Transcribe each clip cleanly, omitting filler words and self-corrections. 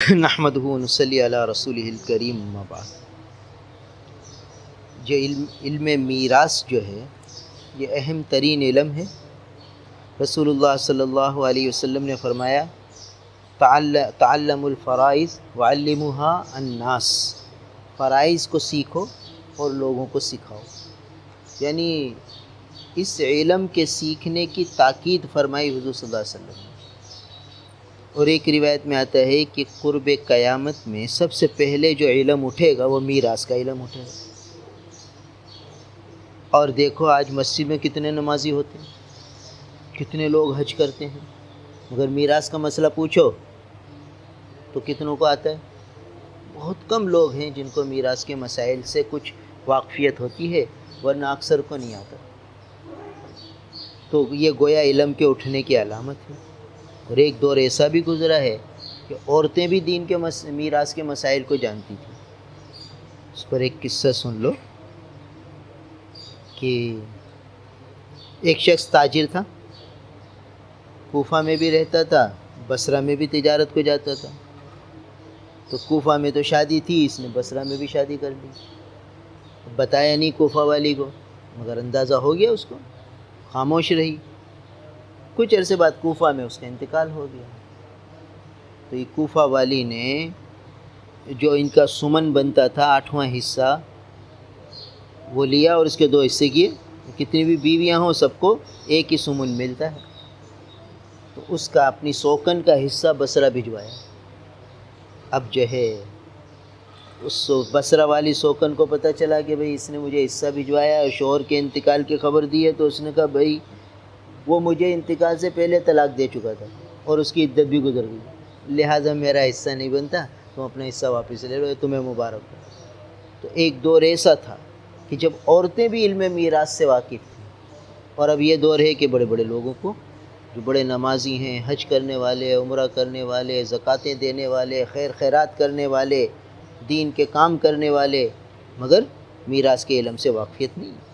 نحمدہ و نصلی علی رسولہ الکریم اما بعد۔ جو علم میراث جو ہے یہ اہم ترین علم ہے۔ رسول اللہ صلی اللہ علیہ وسلم نے فرمایا تعلموا الفرائض وعلموها الناس، فرائض کو سیکھو اور لوگوں کو سکھاؤ، یعنی اس علم کے سیکھنے کی تاکید فرمائی حضور صلی اللہ علیہ وسلم نے۔ اور ایک روایت میں آتا ہے کہ قرب قیامت میں سب سے پہلے جو علم اٹھے گا وہ میراث کا علم اٹھے گا۔ اور دیکھو آج مسجد میں کتنے نمازی ہوتے ہیں، کتنے لوگ حج کرتے ہیں، مگر میراث کا مسئلہ پوچھو تو کتنوں کو آتا ہے؟ بہت کم لوگ ہیں جن کو میراث کے مسائل سے کچھ واقفیت ہوتی ہے، ورنہ اکثر کو نہیں آتا۔ تو یہ گویا علم کے اٹھنے کی علامت ہے۔ اور ایک دور ایسا بھی گزرا ہے کہ عورتیں بھی دین کے میراث کے مسائل کو جانتی تھیں۔ اس پر ایک قصہ سن لو کہ ایک شخص تاجر تھا، کوفہ میں بھی رہتا تھا، بصرہ میں بھی تجارت کو جاتا تھا۔ تو کوفہ میں تو شادی تھی، اس نے بصرہ میں بھی شادی کر لی۔ بتایا نہیں کوفہ والی کو، مگر اندازہ ہو گیا اس کو، خاموش رہی۔ کچھ عرصے بعد کوفہ میں اس کا انتقال ہو گیا۔ تو یہ کوفہ والی نے جو ان کا سمن بنتا تھا 8واں حصہ وہ لیا اور اس کے 2 حصے کیے، کتنی بھی بیویاں ہوں سب کو ایک ہی سمن ملتا ہے۔ تو اس کا اپنی سوکن کا حصہ بصرہ بھجوایا۔ اب جو ہے اس بصرہ والی سوکن کو پتہ چلا کہ بھئی اس نے مجھے حصہ بھجوایا اور شوہر کے انتقال کی خبر دی ہے، تو اس نے کہا بھئی وہ مجھے انتقال سے پہلے طلاق دے چکا تھا اور اس کی عدت بھی گزر گئی، لہٰذا میرا حصہ نہیں بنتا، تم اپنا حصہ واپس لے لو، تمہیں مبارک ہو۔ تو ایک دور ایسا تھا کہ جب عورتیں بھی علم میراث سے واقف تھیں، اور اب یہ دور ہے کہ بڑے بڑے لوگوں کو جو بڑے نمازی ہیں، حج کرنے والے، عمرہ کرنے والے، زکوٰۃیں دینے والے، خیر خیرات کرنے والے، دین کے کام کرنے والے، مگر میراث کے علم سے واقفیت نہیں۔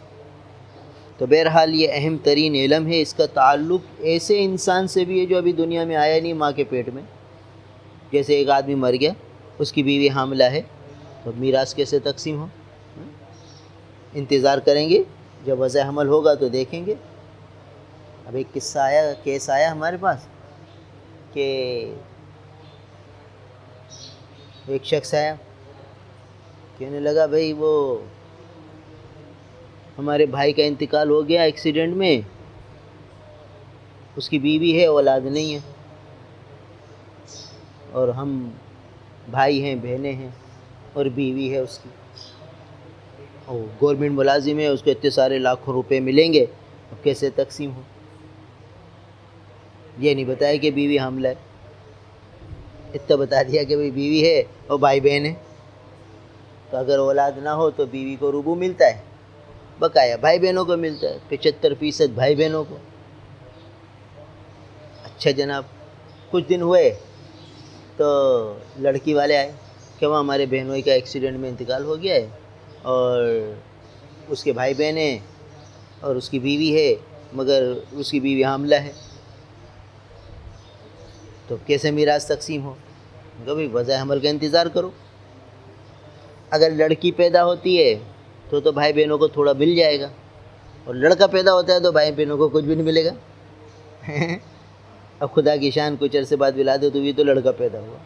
تو بہرحال یہ اہم ترین علم ہے۔ اس کا تعلق ایسے انسان سے بھی ہے جو ابھی دنیا میں آیا نہیں، ماں کے پیٹ میں۔ جیسے ایک آدمی مر گیا، اس کی بیوی حاملہ ہے، تو میراث کیسے تقسیم ہو؟ انتظار کریں گے، جب وضع حمل ہوگا تو دیکھیں گے۔ اب ایک قصہ آیا، کیس آیا ہمارے پاس کہ ایک شخص آیا، کہنے لگا بھئی وہ ہمارے بھائی کا انتقال ہو گیا ایکسیڈنٹ میں، اس کی بیوی ہے، اولاد نہیں ہے، اور ہم بھائی ہیں، بہنیں ہیں، اور بیوی ہے اس کی، اور گورنمنٹ ملازم ہے، اس کو اتنے سارے لاکھوں روپے ملیں گے، اب کیسے تقسیم ہو؟ یہ نہیں بتایا کہ بیوی حاملہ ہے، اتنا بتا دیا کہ بھئی بیوی ہے اور بھائی بہن ہے۔ تو اگر اولاد نہ ہو تو بیوی کو ربع ملتا ہے، بقایا بھائی بہنوں کو ملتا ہے 75% بھائی بہنوں کو۔ اچھا جناب، کچھ دن ہوئے تو لڑکی والے آئے کہ وہ ہمارے بہنوئی کا ایکسیڈنٹ میں انتقال ہو گیا ہے، اور اس کے بھائی بہن ہیں اور اس کی بیوی ہے، مگر اس کی بیوی حاملہ ہے، تو کیسے میراث تقسیم ہو؟ کہ بھئی وضع حمل کا انتظار کرو، اگر لڑکی پیدا ہوتی ہے تو بھائی بہنوں کو تھوڑا مل جائے گا، اور لڑکا پیدا ہوتا ہے تو بھائی بہنوں کو کچھ بھی نہیں ملے گا۔ اب خدا کی شان کچھ عرصے بعد ملا دے تو یہ تو لڑکا پیدا ہوا،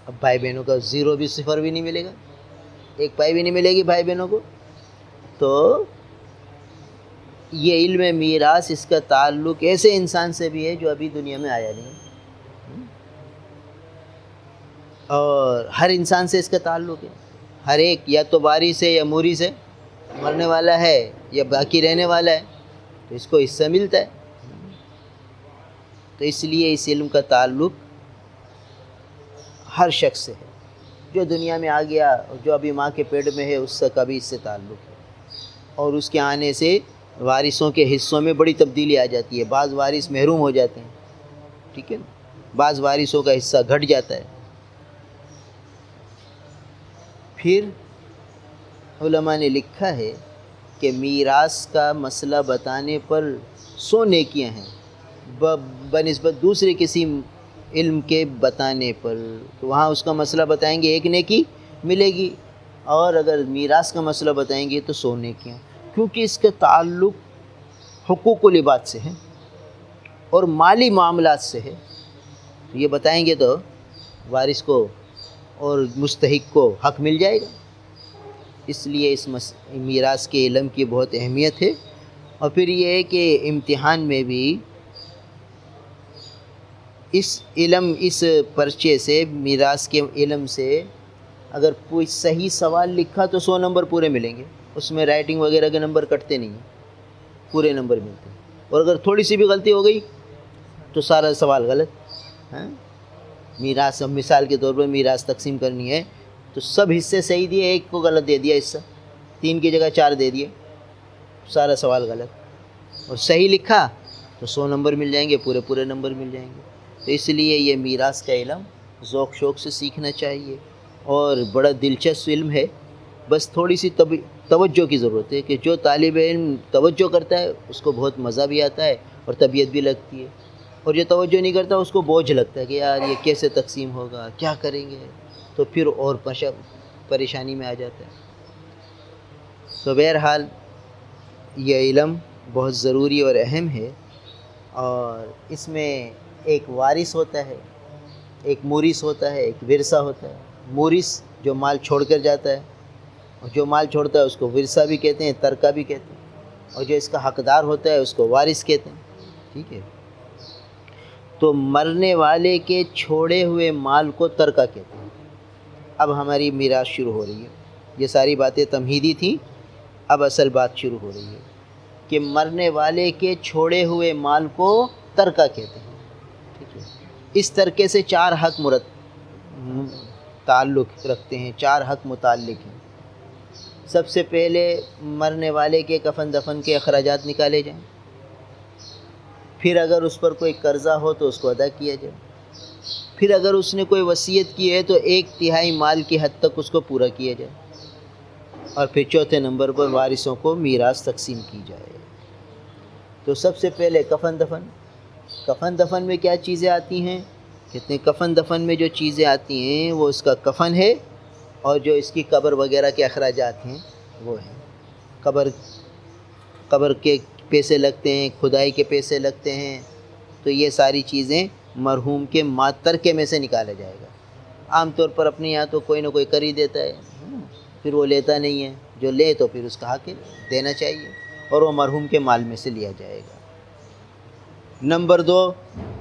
اب بھائی بہنوں کا 0 بھی 0 بھی نہیں ملے گا، 1 پائی بھی نہیں ملے گی بھائی بہنوں کو۔ تو یہ علم میراث، اس کا تعلق ایسے انسان سے بھی ہے جو ابھی دنیا میں آیا نہیں، اور ہر انسان سے اس کا تعلق ہے۔ ہر ایک یا تو وارث ہے یا مورث ہے، مرنے والا ہے یا باقی رہنے والا ہے، تو اس کو حصہ ملتا ہے۔ تو اس لیے اس علم کا تعلق ہر شخص سے ہے، جو دنیا میں آ گیا اور جو ابھی ماں کے پیٹ میں ہے اس سے کبھی اس سے تعلق ہے، اور اس کے آنے سے وارثوں کے حصوں میں بڑی تبدیلی آ جاتی ہے۔ بعض وارث محروم ہو جاتے ہیں، ٹھیک ہے نا، بعض وارثوں کا حصہ گھٹ جاتا ہے۔ پھر علماء نے لکھا ہے کہ میراث کا مسئلہ بتانے پر 100 نیکیاں ہیں بنسبت دوسرے کسی علم کے بتانے پر، تو وہاں اس کا مسئلہ بتائیں گے 1 نیکی ملے گی، اور اگر میراث کا مسئلہ بتائیں گے تو 100 نیکیاں، کیونکہ اس کا تعلق حقوق العباد سے ہے اور مالی معاملات سے ہے۔ تو یہ بتائیں گے تو وارث کو اور مستحق کو حق مل جائے گا۔ اس لیے اس میراث کے علم کی بہت اہمیت ہے۔ اور پھر یہ ہے کہ امتحان میں بھی اس پرچے سے، میراث کے علم سے، اگر کوئی صحیح سوال لکھا تو 100 نمبر پورے ملیں گے، اس میں رائٹنگ وغیرہ کے نمبر کٹتے نہیں ہیں، پورے نمبر ملتے ہیں۔ اور اگر تھوڑی سی بھی غلطی ہو گئی تو سارا سوال غلط۔ میراث، مثال کے طور پر میراث تقسیم کرنی ہے تو سب حصے صحیح دیے، ایک کو غلط دے دیا حصہ، 3 کی جگہ 4 دے دیے، سارا سوال غلط۔ اور صحیح لکھا تو 100 نمبر مل جائیں گے، پورے نمبر مل جائیں گے۔ تو اس لیے یہ میراث کا علم ذوق شوق سے سیکھنا چاہیے، اور بڑا دلچسپ علم ہے، بس تھوڑی سی توجہ کی ضرورت ہے، کہ جو طالب علم توجہ کرتا ہے اس کو بہت مزہ بھی آتا ہے اور طبیعت بھی لگتی ہے، اور جو توجہ نہیں کرتا اس کو بوجھ لگتا ہے کہ یار یہ کیسے تقسیم ہوگا، کیا کریں گے، تو پھر اور پریشانی میں آ جاتا ہے۔ تو بہرحال یہ علم بہت ضروری اور اہم ہے، اور اس میں ایک وارث ہوتا ہے، ایک مورث ہوتا ہے، ایک ورثہ ہوتا ہے۔ مورث جو مال چھوڑ کر جاتا ہے، اور جو مال چھوڑتا ہے اس کو ورثہ بھی کہتے ہیں، ترکہ بھی کہتے ہیں، اور جو اس کا حقدار ہوتا ہے اس کو وارث کہتے ہیں، ٹھیک ہے۔ تو مرنے والے کے چھوڑے ہوئے مال کو ترکہ کہتے ہیں۔ اب ہماری میراث شروع ہو رہی ہے، یہ ساری باتیں تمہیدی تھیں، اب اصل بات شروع ہو رہی ہے کہ مرنے والے کے چھوڑے ہوئے مال کو ترکہ کہتے ہیں، ٹھیک ہے۔ اس ترکے سے 4 حق تعلق رکھتے ہیں، 4 حق متعلق ہیں۔ سب سے پہلے مرنے والے کے کفن دفن کے اخراجات نکالے جائیں، پھر اگر اس پر کوئی قرضہ ہو تو اس کو ادا کیا جائے، پھر اگر اس نے کوئی وصیت کی ہے تو 1/3 مال کی حد تک اس کو پورا کیا جائے، اور پھر چوتھے نمبر پر وارثوں کو میراث تقسیم کی جائے۔ تو سب سے پہلے کفن دفن۔ کفن دفن میں کیا چیزیں آتی ہیں؟ کہتے ہیں کفن دفن میں جو چیزیں آتی ہیں وہ اس کا کفن ہے، اور جو اس کی قبر وغیرہ کے اخراجات ہیں وہ ہیں۔ قبر کے پیسے لگتے ہیں، کھدائی کے پیسے لگتے ہیں، تو یہ ساری چیزیں مرحوم کے ترکے میں سے نکالا جائے گا۔ عام طور پر اپنے یہاں تو کوئی نہ کوئی کر ہی دیتا ہے، پھر وہ لیتا نہیں ہے، جو لے تو پھر اس کا حق دینا چاہیے، اور وہ مرحوم کے مال میں سے لیا جائے گا۔ نمبر 2،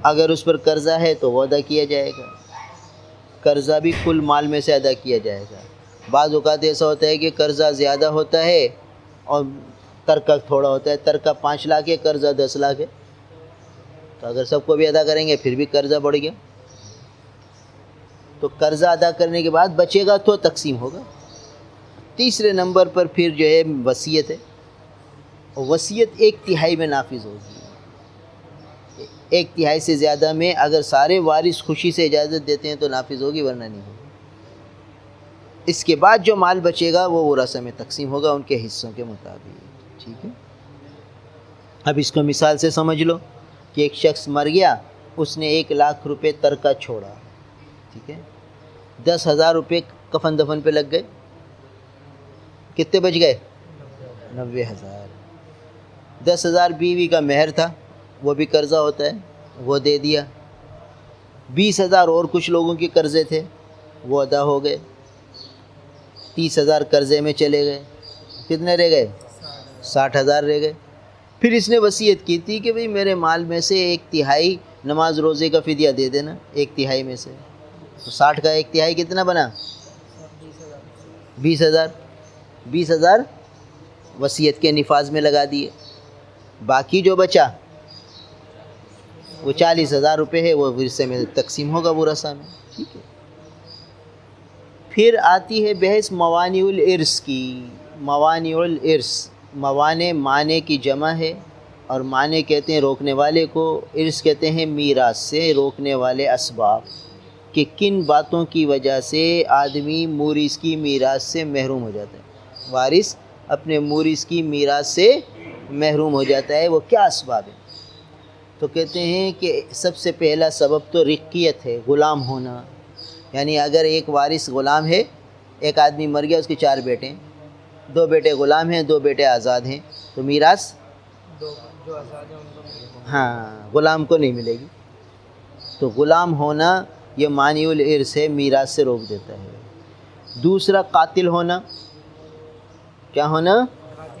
اگر اس پر قرضہ ہے تو وہ ادا کیا جائے گا، قرضہ بھی کل مال میں سے ادا کیا جائے گا۔ بعض اوقات ایسا ہوتا ہے کہ قرضہ زیادہ ہوتا ہے اور ترکہ تھوڑا ہوتا ہے، ترکہ 5 لاکھ ہے، قرضہ 10 لاکھ ہے، تو اگر سب کو بھی ادا کریں گے پھر بھی قرضہ بڑھ گیا، تو قرضہ ادا کرنے کے بعد بچے گا تو تقسیم ہوگا۔ تیسرے نمبر پر پھر جو ہے وصیت ہے، اور وصیت 1/3 میں نافذ ہوگی، 1/3 سے زیادہ میں اگر سارے وارث خوشی سے اجازت دیتے ہیں تو نافذ ہوگی، ورنہ نہیں ہوگی۔ اس کے بعد جو مال بچے گا وہ ورثہ میں تقسیم ہوگا ان کے حصوں کے مطابق، ٹھیک ہے۔ اب اس کو مثال سے سمجھ لو کہ ایک شخص مر گیا، اس نے 1 لاکھ روپے ترکہ چھوڑا، ٹھیک ہے، 10,000 روپے کفن دفن پہ لگ گئے، کتنے بچ گئے؟ 90,000۔ 10,000 بیوی کا مہر تھا، وہ بھی قرضہ ہوتا ہے، وہ دے دیا۔ 20,000 اور کچھ لوگوں کے قرضے تھے، وہ ادا ہو گئے۔ 30,000 قرضے میں چلے گئے، کتنے رہ گئے؟ 60,000 رہ گئے۔ پھر اس نے وصیت کی تھی کہ بھئی میرے مال میں سے 1/3 نماز روزے کا فدیہ دے دینا، 1/3 میں سے، تو 60 کا 1/3 کتنا بنا؟ 20,000۔ 20,000 وصیت کے نفاذ میں لگا دیے، باقی جو بچا وہ 40,000 روپے ہے، وہ ورثے میں تقسیم ہوگا ورثہ میں، ٹھیک ہے۔ پھر آتی ہے بحث موانع الارث کی۔ موانع الارث، موانع معنی کی جمع ہے، اور معنی کہتے ہیں روکنے والے کو، ارث کہتے ہیں میراث سے روکنے والے اسباب، کہ کن باتوں کی وجہ سے آدمی مورث کی میراث سے محروم ہو جاتا ہے، وارث اپنے مورث کی میراث سے محروم ہو جاتا ہے، وہ کیا اسباب ہیں؟ تو کہتے ہیں کہ سب سے پہلا سبب تو رقیت ہے، غلام ہونا. یعنی اگر ایک وارث غلام ہے، ایک آدمی مر گیا، اس کے 4 بیٹے ہیں، 2 بیٹے غلام ہیں، 2 بیٹے آزاد ہیں، تو میراث جو آزاد ہیں ان کو ملے گا. ہاں غلام کو نہیں ملے گی. تو غلام ہونا یہ مانع الارث ہے، میراث سے روک دیتا ہے. دوسرا قاتل ہونا. کیا ہونا؟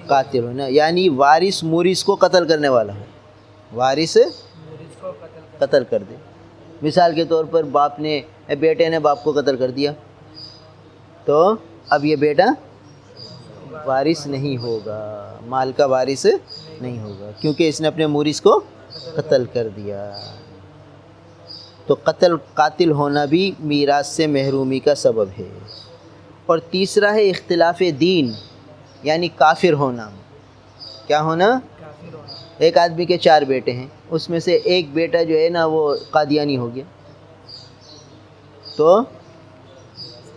قاتل ہونا، یعنی وارث مورث کو قتل کرنے والا ہے. وارث مورث کو قتل کر دے. مثال کے طور پر باپ نے بیٹے نے باپ کو قتل کر دیا، تو اب یہ بیٹا وارث نہیں ہوگا، مال کا وارث نہیں ہوگا، کیونکہ اس نے اپنے مورث کو قتل کر دیا. تو قاتل ہونا بھی میراث سے محرومی کا سبب ہے. اور تیسرا ہے اختلاف دین، یعنی کافر ہونا. کیا ہونا؟ کافر ہونا. ایک آدمی کے 4 بیٹے ہیں، اس میں سے ایک بیٹا جو ہے نا وہ قادیانی ہو گیا، تو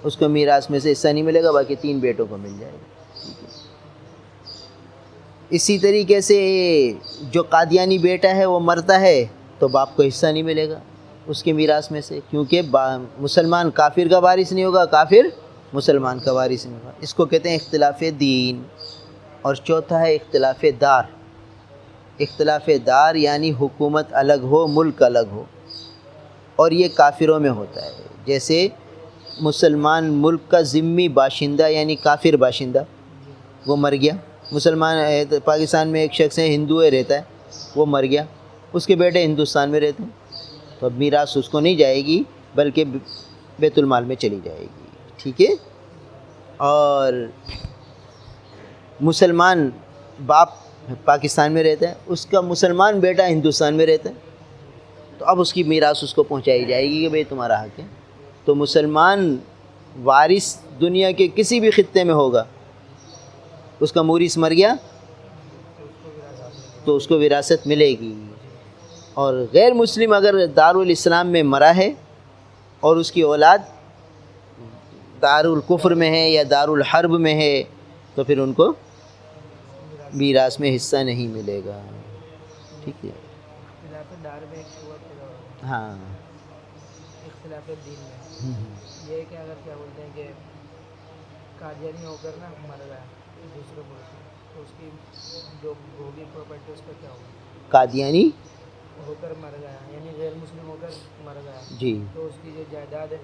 اس کو میراث میں سے حصہ نہیں ملے گا، باقی 3 بیٹوں کو مل جائے گا. اسی طریقے سے جو قادیانی بیٹا ہے وہ مرتا ہے تو باپ کو حصہ نہیں ملے گا اس کے میراث میں سے، کیونکہ مسلمان کافر کا وارث نہیں ہوگا، کافر مسلمان کا وارث نہیں ہوگا. اس کو کہتے ہیں اختلاف دین. اور چوتھا ہے اختلاف دار. اختلاف دار یعنی حکومت الگ ہو، ملک الگ ہو، اور یہ کافروں میں ہوتا ہے. جیسے مسلمان ملک کا ذمی باشندہ یعنی کافر باشندہ وہ مر گیا. مسلمان پاکستان میں ایک شخص ہے، ہندو ہے، رہتا ہے، وہ مر گیا، اس کے بیٹے ہندوستان میں رہتے ہیں، تو اب میراث اس کو نہیں جائے گی بلکہ بیت المال میں چلی جائے گی. ٹھیک ہے. اور مسلمان باپ پاکستان میں رہتا ہے، اس کا مسلمان بیٹا ہندوستان میں رہتا ہے، تو اب اس کی میراث اس کو پہنچائی جائے گی کہ بھئی تمہارا حق ہے. تو مسلمان وارث دنیا کے کسی بھی خطے میں ہوگا، اس کا مورث مر گیا تو اس کو وراثت ملے گی. اور غیر مسلم اگر دارالاسلام میں مرا ہے اور اس کی اولاد دارالکفر میں ہے یا دارالحرب میں ہے تو پھر ان کو میراث میں حصہ نہیں ملے گا. ٹھیک ہے. اختلاف دار میں ایک قوت پیدا ہوگا. ہاں. اختلاف دین میں یہ ہے کہ اگر کیا بولتے ہیں کہ قادیانی ہو کر نا مر گیا دوسرے ملک میں، تو اس کی جو ہوگی پراپرٹی اس کا کیا ہوگا؟ قادیانی ہو کر مر گیا یعنی غیر مسلم ہو کر مر گیا، جی، تو اس کی جو جائیداد ہے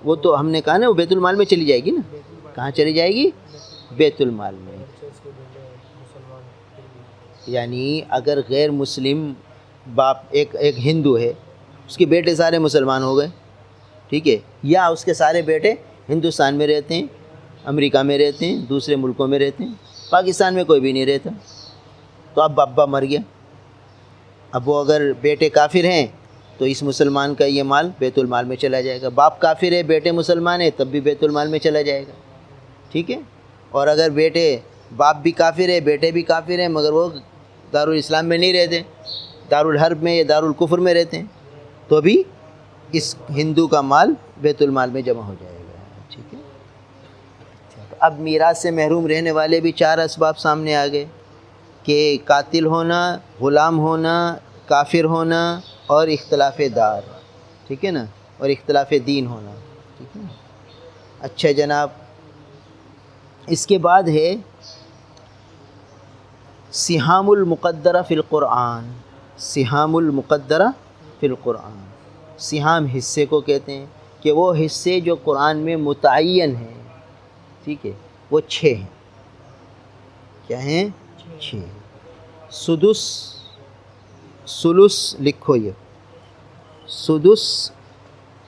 وہ تو ہم نے کہا نا وہ بیت المال میں چلی جائے گی نا. بیت المال کہاں چلی جائے گی؟ بیت المال میں. اس کے بیٹے مسلمان پھر بھی. یعنی اگر غیر مسلم باپ ایک ہندو ہے، اس کے بیٹے سارے مسلمان ہو گئے، ٹھیک ہے، یا اس کے سارے بیٹے ہندوستان میں رہتے ہیں، امریکہ میں رہتے ہیں، دوسرے ملکوں میں رہتے ہیں، پاکستان میں کوئی بھی نہیں رہتا، تو اب ابا مر گیا. اب وہ اگر بیٹے کافر ہیں تو اس مسلمان کا یہ مال بیت المال میں چلا جائے گا. باپ کافر ہے، بیٹے مسلمان ہیں، تب بھی بیت المال میں چلا جائے گا. ٹھیک ہے. اور اگر باپ بھی کافر ہے، بیٹے بھی کافر ہیں، مگر وہ دارالاسلام میں نہیں رہتے، دارالحرب میں یا دارالکفر میں رہتے ہیں، تو بھی اس ہندو کا مال بیت المال میں جمع ہو جائے گا. ٹھیک ہے. اب میراث سے محروم رہنے والے بھی 4 اسباب سامنے آ گئے کہ قاتل ہونا، غلام ہونا، کافر ہونا اور اختلاف دار. ٹھیک ہے نا. اور اختلاف دین ہونا. ٹھیک ہے. اچھا جناب، اس کے بعد ہے سہام المقدرہ فی القرآن. سہام المقدرہ فی القرآن. سہام حصے کو کہتے ہیں کہ وہ حصے جو قرآن میں متعین ہیں. ٹھیک ہے. وہ 6 ہیں. کیا ہیں؟ 6. سدس، سلس لکھو، یہ سدس،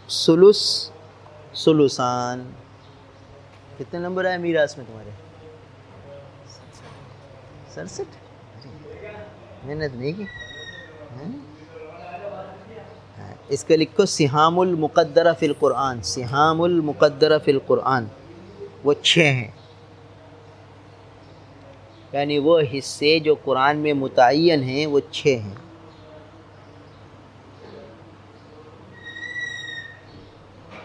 سلس، سلسان. کتنے نمبر آئے میراث میں تمہارے؟ 67. محنت نہیں کی. اس کا لکھو سہام المقدرہ فی القرآن. سہام المقدرہ فی القرآن وہ 6 ہیں، یعنی وہ حصے جو قرآن میں متعین ہیں وہ 6 ہیں.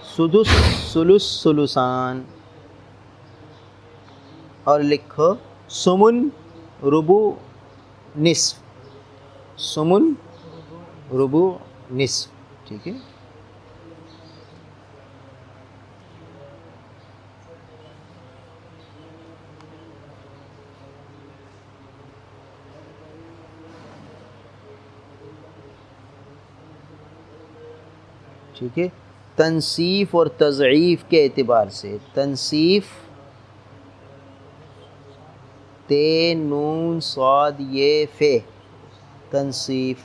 سدس، سلس، سلسان. اور لکھو سمن، ربع، نصف. سمن، ربع نصف. ٹھیک ہے. ٹھیک ہے. تنصیف اور تضعیف کے اعتبار سے تنصیف تے نون صاد یہ فے تنصیف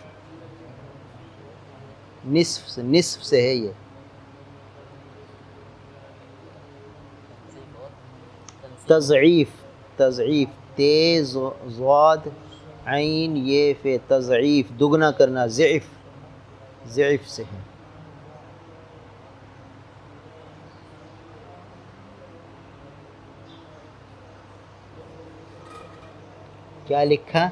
نصف سے ہے. یہ تضعیف تے ضاد عین یہ فے تضعیف دگنا کرنا ضعف سے ہے. کیا لکھا؟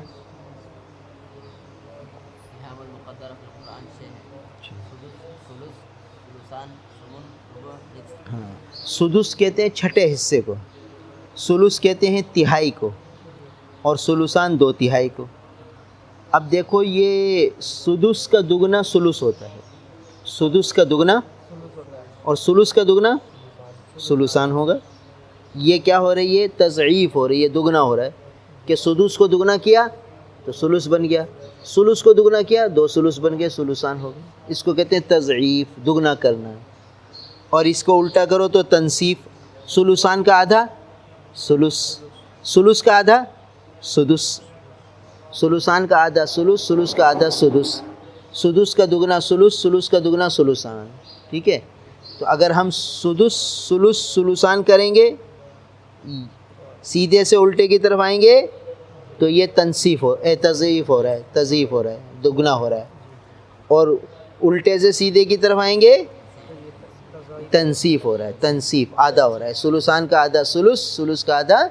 ہاں سدس کہتے ہیں چھٹے حصے کو، سلس کہتے ہیں تہائی کو، اور سلسان 2/3 کو. اب دیکھو یہ سدس کا دگنا سلس ہوتا ہے، سدس کا دگنا اور سلس کا دگنا سلسان ہوگا. یہ کیا ہو رہی ہے؟ تضعیف ہو رہی ہے، دگنا ہو رہا ہے. کہ سدس کو دگنا کیا تو سلس بن گیا، سلس کو دگنا کیا 2 سلس بن گئے، سلسان ہو گئے. اس کو کہتے ہیں تضعیف، دگنا کرنا. اور اس کو الٹا کرو تو تنصیف، سلسان کا آدھا سلس، سلس کا آدھا سدس، سلسان کا آدھا سلس، سلس کا آدھا سدس، سدس کا دگنا سلس، سلس کا دگنا سلسان. ٹھیک ہے. تو اگر ہم سدس سلس سلسان کریں گے سیدھے سے الٹے کی طرف آئیں گے تو یہ تضعیف ہو رہا ہے، دگنا ہو رہا ہے. اور الٹے سے سیدھے کی طرف آئیں گے تنصیف ہو رہا ہے، تنصیف آدھا ہو رہا ہے. سلسان کا آدھا سلس، سلس کا آدھا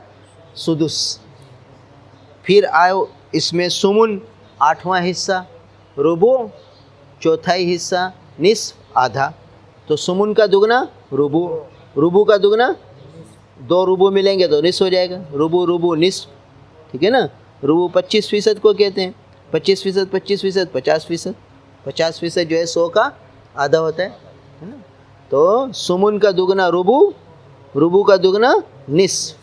سدس. پھر آؤ اس میں سمن 8واں حصہ، ربع 1/4 حصہ، نصف آدھا. تو سمن کا دگنا ربع، ربع کا دگنا 2 ربع ملیں گے تو نصف ہو جائے گا. ربع نصف. ٹھیک ہے نا. ربع 25% کو کہتے ہیں. 25% 50%، 50% جو ہے 100 کا آدھا ہوتا ہے نا. تو سمن کا دگنا ربع، ربع کا دگنا نصف،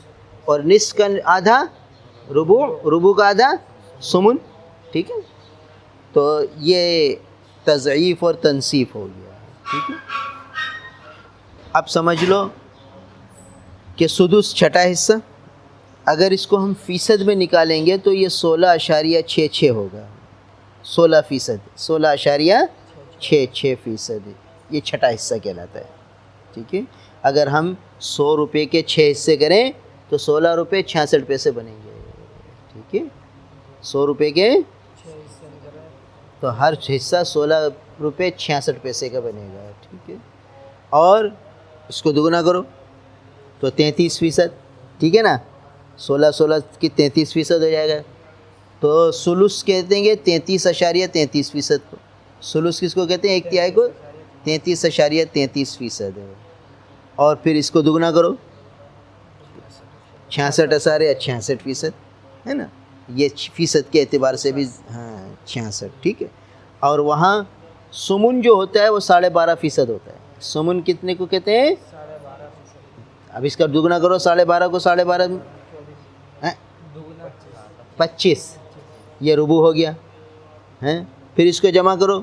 اور نصف کا آدھا ربع، ربع کا آدھا سمن. ٹھیک ہے. تو یہ تضعیف اور تنصیف ہو گیا. ٹھیک ہے. اب سمجھ لو کہ سدس چھٹا حصہ، اگر اس کو ہم فیصد میں نکالیں گے تو یہ 16.66 ہوگا. 16%، 16.66%، یہ چھٹا حصہ کہلاتا ہے. ٹھیک ہے. اگر ہم 100 روپے کے 6 حصے کریں تو 16 روپے 66 پیسے بنیں گے. ٹھیک ہے. 100 روپے کے تو ہر حصہ 16 روپے 66 پیسے کا بنے گا. ٹھیک ہے. اور اس کو دگنا کرو تو 33%. ٹھیک ہے نا. 16 کی 33% ہو جائے گا. تو سلس کہتے ہیں 33.33% کو. سلس کس کو کہتے ہیں؟ 1/3 کو. 33.33%. اور پھر اس کو دگنا کرو 66.66% ہے نا. یہ فیصد کے اعتبار سے بھی 66. ٹھیک ہے. اور وہاں سمن جو ہوتا ہے وہ 12.5% ہوتا ہے. سمن کتنے کو کہتے ہیں؟ 12.5%. اب اس کا دگنا کرو 12.5 کو 12.5 25، یہ ربع ہو گیا. پھر اس کو جمع کرو،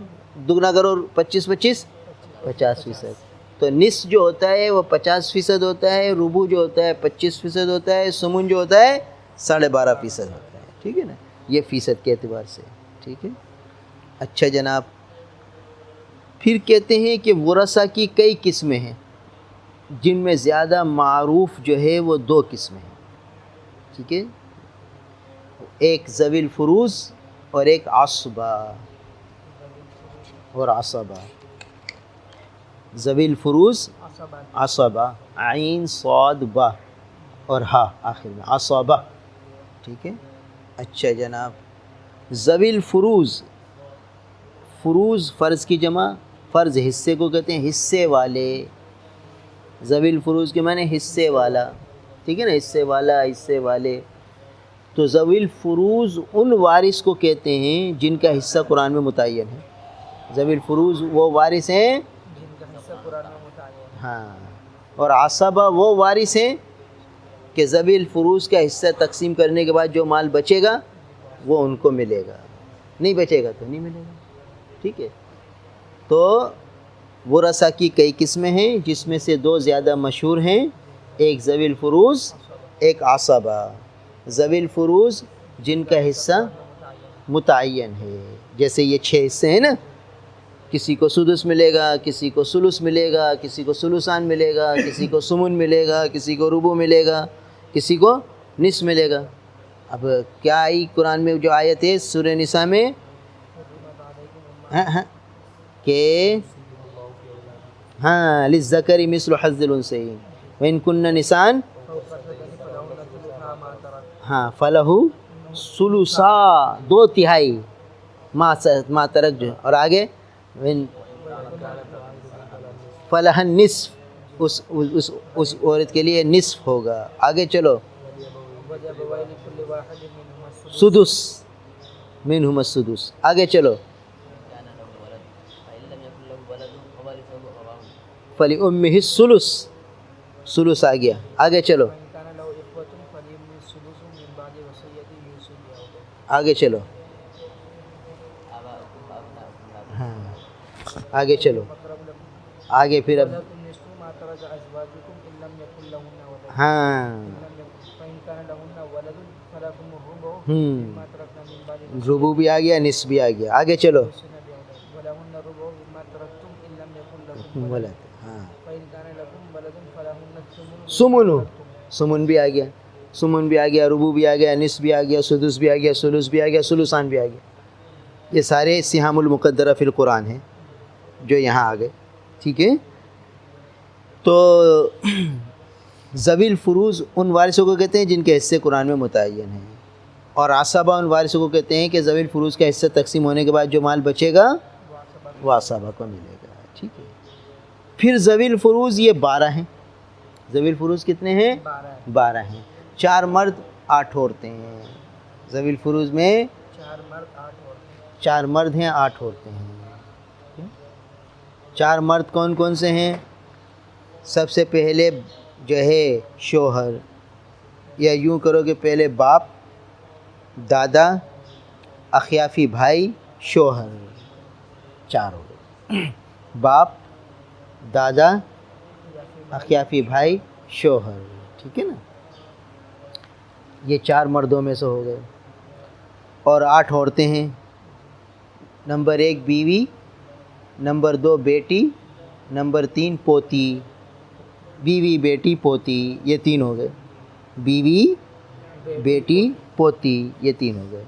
دگنا کرو 25 50%. تو نصف جو ہوتا ہے وہ 50% ہوتا ہے، ربع جو ہوتا ہے 25% ہوتا ہے، سمن جو ہوتا ہے 12.5% ہوتا ہے. ٹھیک ہے نا. یہ فیصد کے اعتبار سے. ٹھیک ہے. اچھا جناب، پھر کہتے ہیں کہ ورثہ کی کئی قسمیں ہیں، جن میں زیادہ معروف جو ہے وہ 2 قسمیں ہیں. ٹھیک ہے. ایک ذوی الفروض اور ایک عصبہ اور عصبہ. ذوی الفروض عصبہ، عین صاد با اور ہا آخر میں عصبہ. ٹھیک ہے. اچھا جناب، ذوی الفروض، فروض فرض کی جمع، فرض حصے کو کہتے ہیں، حصے والے. ذوی الفروض کے معنی حصے والا. ٹھیک ہے نا. حصے والا، حصے والے. تو ذوی الفروض ان وارث کو کہتے ہیں جن کا حصہ قرآن میں متعین ہے. ذوی الفروز وہ وارث ہیں جن کا حصہ قرآن میں متعین ہے. ہاں، اور عصبہ وہ وارث ہیں کہ ذوی الفروز کا حصہ تقسیم کرنے کے بعد جو مال بچے گا وہ ان کو ملے گا، نہیں بچے گا تو نہیں ملے گا. ٹھیک ہے، تو ورثہ کی کئی قسمیں ہیں جس میں سے دو زیادہ مشہور ہیں، ایک ذوی الفروز، ایک عصبہ. ذوی الفروز جن کا حصہ متعین ہے، جیسے یہ 6 حصے ہیں نا، کسی کو سدس ملے گا، کسی کو ثلث ملے گا، کسی کو ثلثان ملے گا، کسی کو سمن ملے گا، کسی کو ربع ملے گا، کسی کو نصف ملے گا. اب کیا آئی قرآن میں جو آیت ہے سورہ نساء میں کہ ہاں للذکر مثل حظ الانثیین وإن کن نساء ہاں فلہ ثلثا 2/3 ما ترک جو، اور آگے فلہ النصف، اس عورت کے لیے نصف ہوگا. آگے چلو، سدس منہم السدس. آگے چلو، فلأمہ الثلث، ثلث آ گیا. آگے چلو، آگے چلو، ہاں آگے چلو، آگے پھر اب ہاں ربو بھی آ گیا، نصف بھی آ گیا. آگے چلو، ولد، ہاں سمن بھی آ گیا، سمن بھی آ گیا، ربو بھی آ گیا، نصف بھی آ گیا، سدس بھی آ گیا، ثلث بھی آ گیا، ثلثان بھی آ گیا. یہ سارے سہام المقدرہ فی القرآن ہیں جو یہاں آ گئے. ٹھیک ہے، تو ذوی الفروز ان وارثوں کو کہتے ہیں جن کے حصے قرآن میں متعین ہیں، اور عصبہ ان وارثوں کو کہتے ہیں کہ ذوی الفروز کا حصہ تقسیم ہونے کے بعد جو مال بچے گا وہ عصبہ کو ملے گا. ٹھیک ہے، پھر ذوی الفروز یہ 12 ہیں. ذوی الفروز کتنے ہیں؟ 12 ہیں. 4 مرد 8 عورتیں ہیں. ذوی الفروز میں 4 مرد ہیں 8 عورتیں ہیں. 4 مرد کون کون سے ہیں؟ سب سے پہلے جو ہے شوہر، یا یوں کرو کہ پہلے باپ، دادا، اخیافی بھائی، شوہر. 4 ہو گئے، باپ، دادا، اخیافی بھائی، شوہر. ٹھیک ہے نا، یہ 4 مردوں میں سے ہو گئے. اور 8 عورتیں ہیں. نمبر 1 بیوی، نمبر 2 بیٹی، نمبر 3 پوتی. بیوی، بیٹی، پوتی، یہ 3 ہو گئے. بیوی، بیٹی، پوتی، یہ 3 ہو گئے.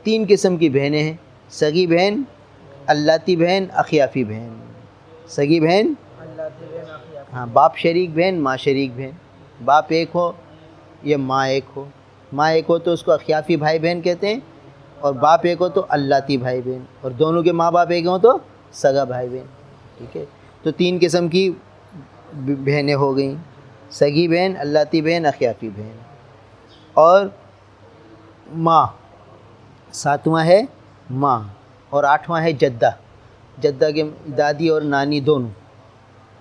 3 قسم کی بہنیں ہیں، سگی بہن، اللاتی بہن، اخیافی بہن. سگی بہن، ہاں باپ شریک بہن، ماں شریک بہن. باپ ایک ہو یا ماں ایک ہو. ماں ایک ہو تو اس کو اخیافی بھائی بہن کہتے ہیں، اور باپ ایک ہو تو اللاتی بھائی بہن، اور دونوں کے ماں باپ ایک ہوں تو سگا بھائی بہن. ٹھیک ہے، تو 3 قسم کی بہنیں ہو گئیں، سگی بہن، اللاتی بہن، اخیافی بہن. اور ماں 7واں ہے ماں، اور 8واں ہے جدہ. جدہ کے دادی اور نانی دونوں.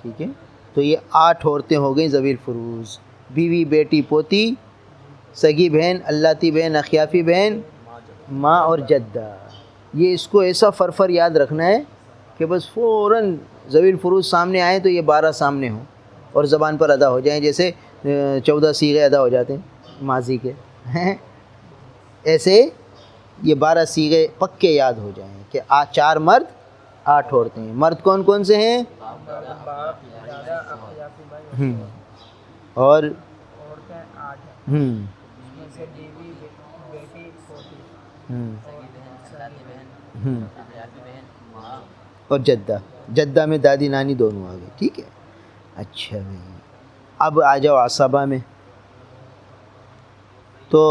ٹھیک ہے، تو یہ 8 عورتیں ہو گئیں ذوی الفروز: بیوی، بیٹی، پوتی، سگی بہن، اللاتی بہن، اخیافی بہن، ماں اور جدہ. یہ اس کو ایسا فرفر یاد رکھنا ہے کہ بس فوراً ذوی الفروز سامنے آئیں تو یہ 12 سامنے ہوں اور زبان پر ادا ہو جائیں، جیسے 14 صیغے ادا ہو جاتے ہیں ماضی کے. ایسے یہ 12 صیغے پکے یاد ہو جائیں کہ 4 مرد 8 عورتیں ہیں. مرد کون کون سے ہیں؟ اور اور جدہ. جدہ میں دادی نانی دونوں آ گئے. ٹھیک ہے، اچھا بھائی اب آ جاؤ عصبہ میں. تو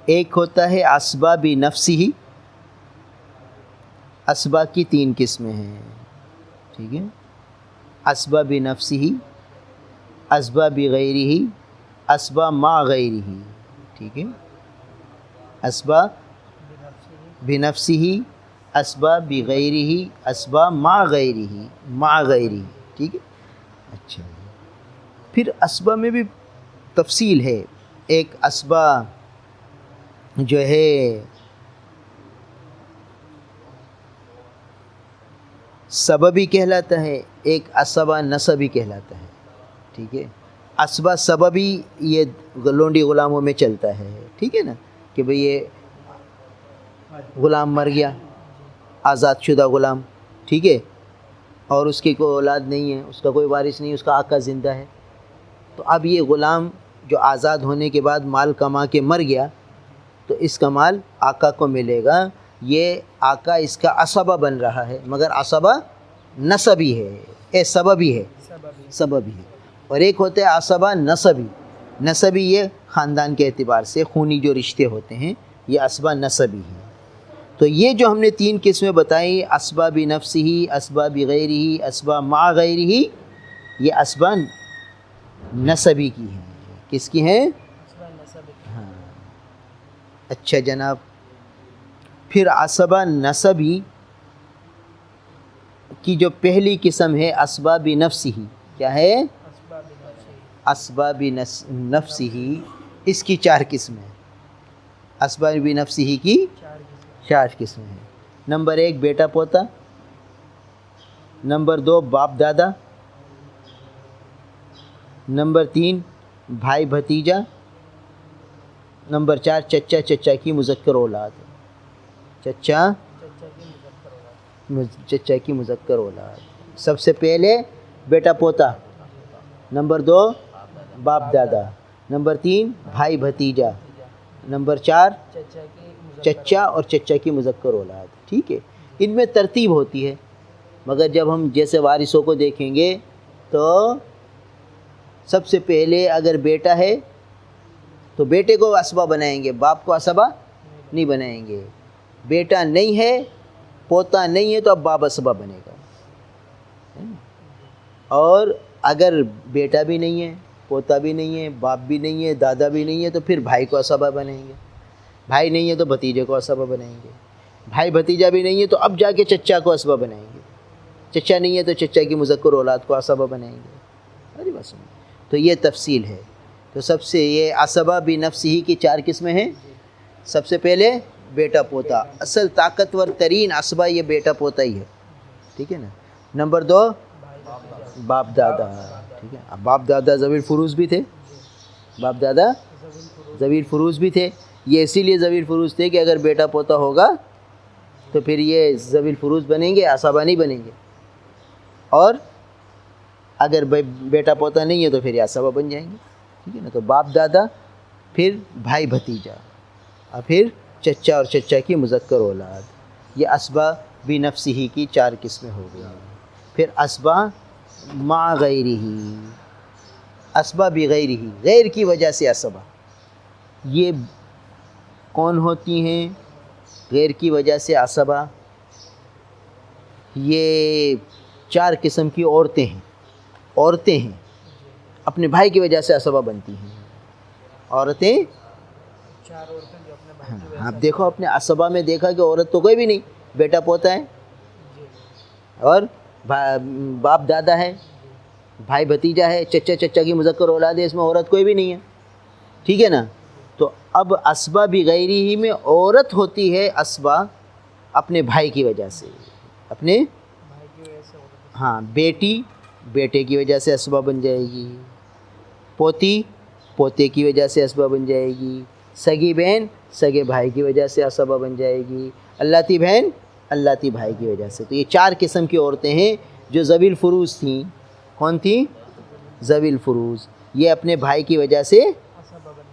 ایک ہوتا ہے عصبہ بنفسہ. عصبہ کی 3 قسمیں ہیں. ٹھیک ہے، عصبہ بنفسہ، عصبہ بغیرہ، عصبہ مع غیرہ. ٹھیک ہے، عصبہ بنفسہ، اسبا بغیرہ، اسبا مع غیرہ، مع غیرہ، ٹھیک ہے. اچھا پھر اسبا میں بھی تفصیل ہے. ایک اسبا جو ہے سببی کہلاتا ہے، ایک اسبا نسبی کہلاتا ہے. ٹھیک ہے. اسبا سببی یہ لونڈی غلاموں میں چلتا ہے، ٹھیک ہے نا، کہ بھئی یہ غلام مر گیا، آزاد شدہ غلام، ٹھیک ہے، اور اس کی کوئی اولاد نہیں ہے، اس کا کوئی وارث نہیں، اس کا آقا زندہ ہے. تو اب یہ غلام جو آزاد ہونے کے بعد مال کما کے مر گیا، تو اس کا مال آقا کو ملے گا. یہ آقا اس کا اسبہ بن رہا ہے، مگر اسبہ نسبی ہے، سببی ہے، سببی ہے. اور ایک ہوتا ہے اسبہ نسبی. نسبی یہ خاندان کے اعتبار سے خونی جو رشتے ہوتے ہیں، یہ اسبہ نسبی ہیں. تو یہ جو ہم نے 3 قسمیں بتائیں، اسبا بنفسہ، اسبا بغیرہ، اسبا مع غیرہ، یہ اسبا نسبی کی ہیں. کس کی ہیں؟ ہاں. اچھا جناب، پھر اسبا نسبی کی جو پہلی قسم ہے اسبا بنفسہ، کیا ہے؟ اسبا بنفسہ. اس کی 4 قسمیں. اسبا بنفسہ کی 4 قسمیں ہیں. نمبر 1 بیٹا پوتا، نمبر 2 باپ دادا، نمبر 3 بھائی بھتیجا، نمبر 4 چچا چچا کی مذکر اولاد. چچا کی مذکر اولاد. سب سے پہلے بیٹا پوتا، نمبر 2 باپ دادا، نمبر 3 بھائی بھتیجا، نمبر 4 چچا اور چچا کی مذکر اولاد. ٹھیک ہے. ان میں ترتیب ہوتی ہے، مگر جب ہم جیسے وارثوں کو دیکھیں گے تو سب سے پہلے اگر بیٹا ہے تو بیٹے کو اسبا بنائیں گے، باپ کو اسبا نہیں بنائیں گے. بیٹا نہیں ہے، پوتا نہیں ہے، تو اب باپ اسبا بنے گا. اور اگر بیٹا بھی نہیں ہے، پوتا بھی نہیں ہے، باپ بھی نہیں ہے، دادا بھی نہیں ہے، تو پھر بھائی کو اسبا بنائیں گے. بھائی نہیں ہے تو بھتیجے کو اسبا بنائیں گے. بھائی بھتیجا بھی نہیں ہے تو اب جا کے چچا کو اسبا بنائیں گے. چچا نہیں ہے تو چچا کی مذکر اولاد کو اسبا بنائیں گے. ارے بس. تو یہ تفصیل ہے. تو سب سے یہ اسبا بنفسہ کی 4 قسمیں ہیں. سب سے پہلے بیٹا پوتا. اصل طاقتور ترین اسبا یہ بیٹا پوتا ہی ہے. ٹھیک ہے نا. نمبر 2 باپ دادا. ٹھیک ہے. اب باپ دادا ذوی الفروض بھی تھے. باپ دادا ذوی الفروض بھی تھے. یہ اسی لیے ذوی الفروض تھے کہ اگر بیٹا پوتا ہوگا تو پھر یہ ذوی الفروض بنیں گے، اسبا نہیں بنیں گے. اور اگر بیٹا پوتا نہیں ہے تو پھر یہ اسبا بن جائیں گے. ٹھیک ہے نا. تو باپ دادا، پھر بھائی بھتیجا، اور پھر چچا اور چچا کی مذکر اولاد. یہ اسبا بنفسہ کی 4 قسمیں ہو گئی. پھر اسبا مع غیرہ، اسبا بغیرہ، غیر کی وجہ سے اسبا. یہ کون ہوتی ہیں غیر کی وجہ سے اسبا؟ یہ 4 قسم کی عورتیں ہیں. عورتیں ہیں اپنے بھائی کی وجہ سے اسبا بنتی ہیں. عورتیں 4 عورتیں جو اپنے بھائی کی وجہ آپ دیکھو اپنے اسبا میں دیکھا کہ عورت تو کوئی بھی نہیں، بیٹا پوتا ہے اور باپ دادا ہے، بھائی بھتیجا ہے، چچا چچا کی مذکر اولاد ہے، اس میں عورت کوئی بھی نہیں ہے. ٹھیک ہے نا. تو اب اسبا بغیرہ میں عورت ہوتی ہے اسبا اپنے بھائی کی وجہ سے. اپنے بھائی کی وجہ سے عورت. ہاں، بیٹی بیٹے کی وجہ سے اسبا بن جائے گی، پوتی پوتے کی وجہ سے اسبا بن جائے گی، سگی بہن سگے بھائی کی وجہ سے اسبا بن جائے گی، اللتی بہن اللتی بھائی کی وجہ سے. تو یہ 4 قسم کی عورتیں ہیں جو ذوی الفروض تھیں. کون تھیں؟ ذوی الفروض. یہ اپنے بھائی کی وجہ سے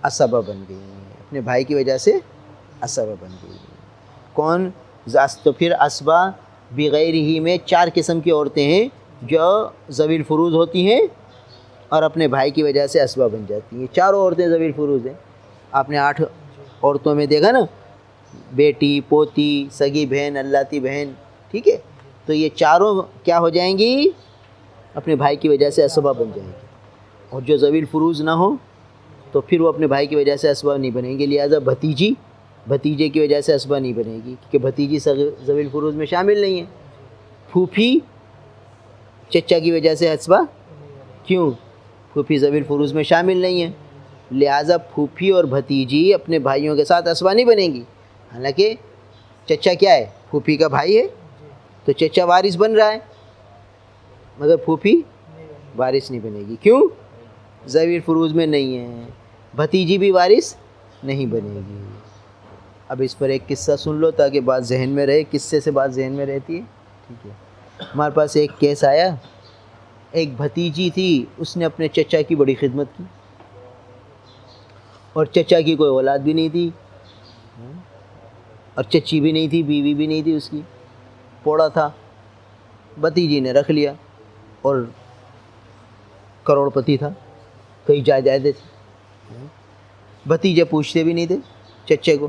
اسبا بن گئی، اپنے بھائی کی وجہ سے اسبا بن گئی. کون؟ تو پھر اسبا بغیرہ میں 4 قسم کی عورتیں ہیں جو ذوی الفروض ہوتی ہیں اور اپنے بھائی کی وجہ سے اسبا بن جاتی ہیں. یہ 4 عورتیں ذوی الفروض ہیں. آپ نے 8 عورتوں میں دیکھا نا، بیٹی، پوتی، سگی بہن، اللتی بہن. ٹھیک ہے. تو یہ 4 کیا ہو جائیں گی؟ اپنے بھائی کی وجہ سے اسبا بن جائیں گی. اور جو ذوی الفروض نہ ہو تو پھر وہ اپنے بھائی کی وجہ سے اسبا نہیں بنیں گے. لہٰذا بھتیجی بھتیجے کی وجہ سے اسبہ نہیں بنے گی کیونکہ بھتیجی ذوی الفروض میں شامل نہیں ہے. پھوپھی چچا کی وجہ سے اسبہ کیوں؟ پھوپھی ذوی الفروض میں شامل نہیں ہے، لہٰذا پھوپھی اور بھتیجی اپنے بھائیوں کے ساتھ اسبہ نہیں بنے گی. حالانکہ چچا کیا ہے؟ پھوپھی کا بھائی ہے، تو چچا وارث بن رہا ہے مگر پھوپھی وارث نہیں بنے گی. کیوں؟ ذوی الفروض میں نہیں ہے. بھتیجی بھی وارث نہیں بنے گی. اب اس پر ایک قصہ سن لو تاکہ بات ذہن میں رہے. قصے سے بات ذہن میں رہتی ہے. ٹھیک ہے، ہمارے پاس ایک کیس آیا. ایک بھتیجی تھی، اس نے اپنے چچا کی بڑی خدمت کی اور چچا کی کوئی اولاد بھی نہیں تھی اور چچی بھی نہیں تھی، بیوی بھی نہیں تھی اس کی، پوڑا تھا. بھتیجی نے رکھ لیا اور کروڑ پتی تھا، کئی جائیدادیں تھیں. بھتیجے پوچھتے بھی نہیں تھے چچے کو.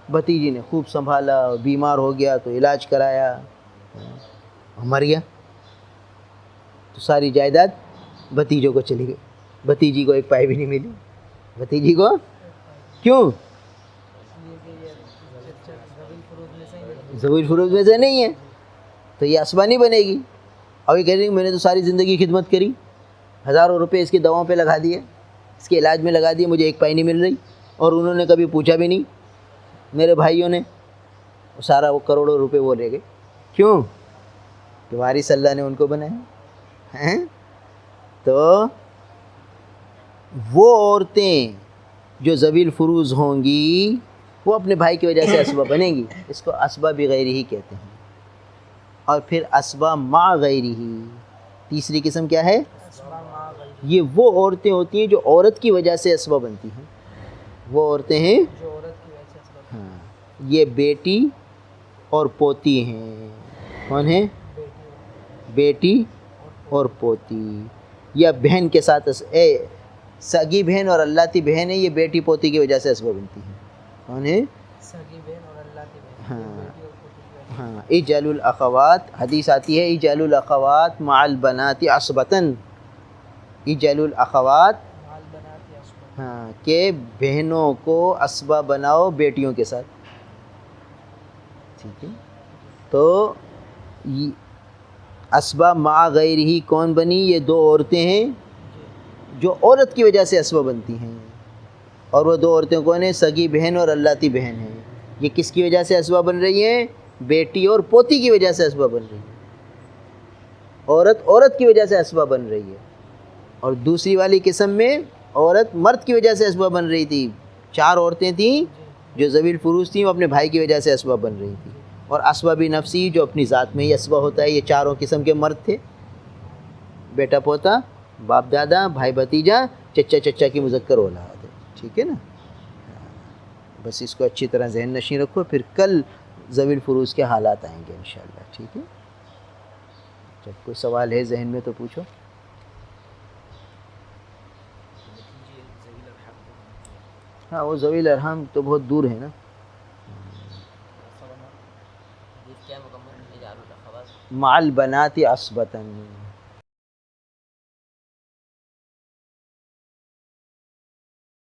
بھتیجی نے خوب سنبھالا، بیمار ہو گیا تو علاج کرایا، مر گیا تو ساری جائیداد بھتیجوں کو چلی گئی. بھتیجی کو ایک پائی بھی نہیں ملی. بھتیجی کو کیوں؟ ذوی الفروض میں سے نہیں ہے تو یہ اسبہ نہیں بنے گی. اب یہ کہہ رہی ہیں میں نے تو ساری زندگی خدمت کری، ہزاروں روپے اس کی دواؤں پہ لگا دیے، اس کے علاج میں لگا دیے، مجھے ایک پائی نہیں مل رہی اور انہوں نے کبھی پوچھا بھی نہیں میرے بھائیوں نے. سارا وہ کروڑوں روپے وہ لے گئے. کیوں؟ کہ وارث اللہ نے ان کو بنایا ہیں. تو وہ عورتیں جو ذوی الفروض ہوں گی وہ اپنے بھائی کی وجہ سے اسبہ بنیں گی. اس کو اسبہ بغیرہ ہی کہتے ہیں. اور پھر اسبہ مع غیرہ، تیسری قسم کیا ہے؟ یہ وہ عورتیں ہوتی ہیں جو عورت کی وجہ سے اسبہ بنتی ہیں. وہ عورتیں ہیں جو عورت کی وجہ سے اسبہ ہاں، یہ بیٹی اور پوتی ہیں. کون ہیں؟ بیٹی اور پوتی. یا بہن کے ساتھ سگی بہن اور اللاتী بہن ہے، یہ بیٹی پوتی کی وجہ سے اسبہ بنتی ہیں. کون ہے؟ سگی بہن اور اللہ کی بہن. ہاں بیٹی اور پوتی کی وجہ ہاں. اجعل الاخوات، حدیث آتی ہے اجعل الاخوات مع البنات عصبتاً. اجعل الاخوات سے مال بناتی اسبہ. ہاں کہ بہنوں کو اسبہ بناؤ بیٹیوں کے ساتھ. ٹھیک ہے، تو اسبہ مع غیرہ کون بنی؟ یہ دو عورتیں ہیں جو عورت کی وجہ سے اسبہ بنتی ہیں. اور وہ دو عورتیں کون ہیں؟ سگی بہن اور اللاتী بہن ہیں. یہ کس کی وجہ سے اسبہ بن رہی ہیں؟ بیٹی اور پوتی کی وجہ سے اسبہ بن رہی ہے. عورت کی وجہ سے اسبہ بن رہی ہے. اور دوسری والی قسم میں عورت مرد کی وجہ سے اسبہ بن رہی تھی. 4 عورتیں تھیں جو ذوی الفروض تھیں، وہ اپنے بھائی کی وجہ سے اسبہ بن رہی تھی. اور اسبہ بھی نفسی جو اپنی ذات میں ہی اسبہ ہوتا ہے. یہ 4 قسم کے مرد تھے، بیٹا پوتا، باپ دادا، بھائی بھتیجا، چچا چچا کی مذکر اولاد. ٹھیک ہے نا؟ بس اس کو اچھی طرح ذہن نشین رکھو، پھر کل ذوی الفروض کے حالات آئیں گے انشاءاللہ. ٹھیک ہے، جب کوئی سوال ہے ذہن میں تو پوچھو. ہاں وہ ذوی الارحام تو بہت دور ہے نا. مع البنات عصبتاً.